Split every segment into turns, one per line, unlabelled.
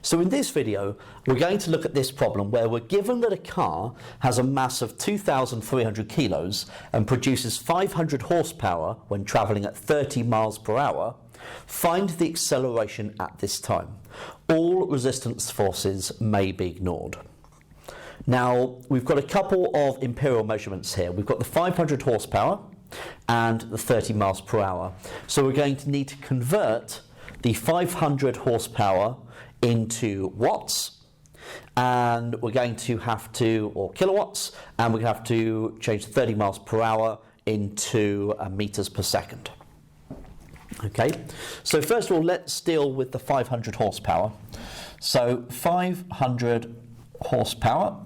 So in this video, we're going to look at this problem where we're given that a car has a mass of 2,300 kilos and produces 500 horsepower when travelling at 30 miles per hour. Find the acceleration at this time. All resistance forces may be ignored. Now, we've got a couple of imperial measurements here. We've got the 500 horsepower and the 30 miles per hour. So we're going to need to convert the 500 horsepower into watts, and we're going to have to, or kilowatts, and we're going to have to change 30 miles per hour into meters per second. Okay, so first of all, let's deal with the 500 horsepower. So 500 horsepower.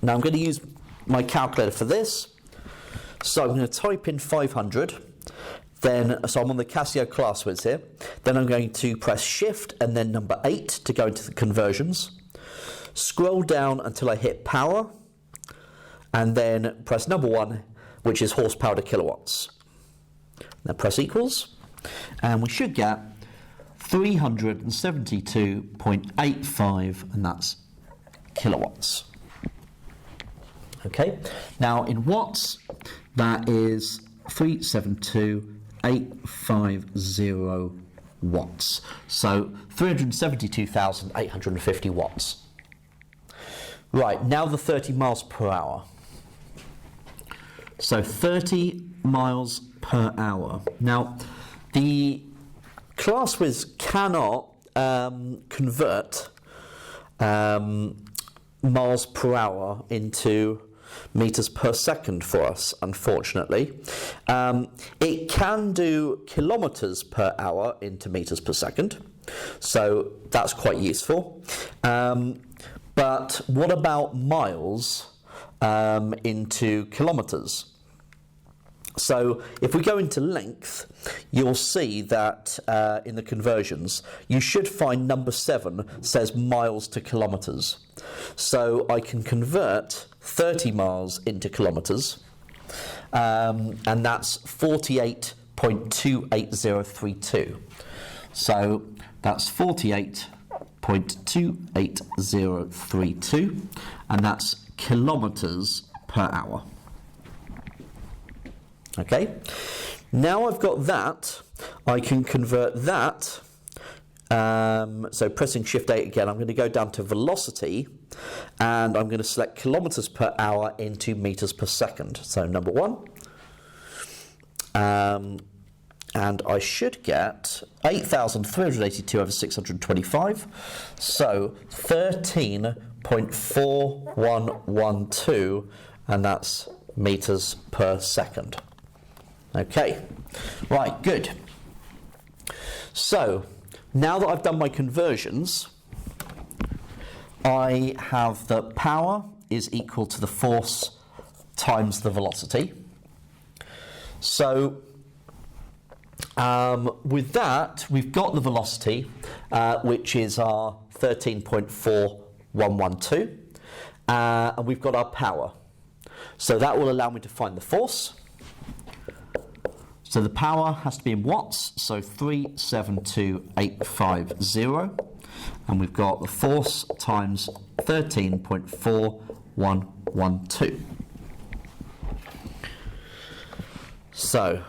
Now I'm going to use my calculator for this. So I'm going to type in 500. So I'm on the Casio ClassWiz here. Then I'm going to press Shift and then number 8 to go into the conversions. Scroll down until I hit power, and then press number 1, which is horsepower to kilowatts. Then press equals, and we should get 372.85, and that's kilowatts. Okay, now in watts, that is 372,850 watts. So 372,850 watts. Right, now the 30 miles per hour. So 30 miles per hour. Now, the ClassWiz cannot convert miles per hour into meters per second for us, unfortunately. It can do kilometers per hour into meters per second, so that's quite useful. But what about miles into kilometers? So if we go into length, you'll see that in the conversions, you should find number 7 says miles to kilometers. So I can convert 30 miles into kilometers, and that's 48.28032. So that's 48.28032, and that's kilometers per hour. Okay, now I've got that, I can convert that. So pressing Shift 8 again, I'm going to go down to velocity, and I'm going to select kilometers per hour into meters per second. So number 1, and I should get 8,382 over 625, so 13.4112, and that's meters per second. Okay, right, good. So now that I've done my conversions, I have the power is equal to the force times the velocity. So with that, we've got the velocity, which is our 13.4112, and we've got our power. So that will allow me to find the force. So the power has to be in watts, so 372,850, and we've got the force times 13.4112. So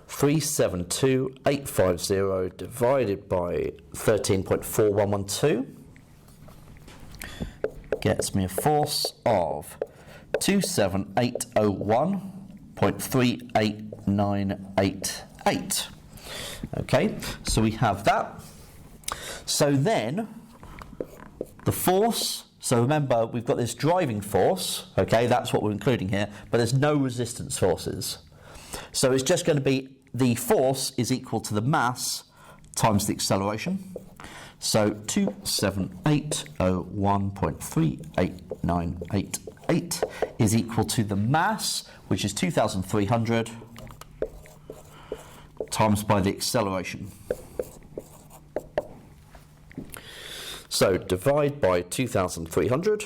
372,850 divided by 13.4112 gets me a force of 27801.3898. Okay, so we have that. So then the force, so remember we've got this driving force, okay, that's what we're including here, but there's no resistance forces. So it's just going to be the force is equal to the mass times the acceleration. So 27801.3898 is equal to the mass, which is 2,300, times by the acceleration. So divide by 2,300,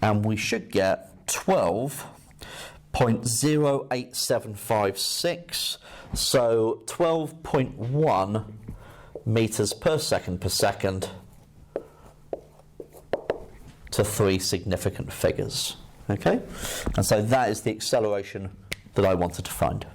and we should get 12.08756. So 12.1 meters per second to 3 significant figures. Okay? And so that is the acceleration that I wanted to find.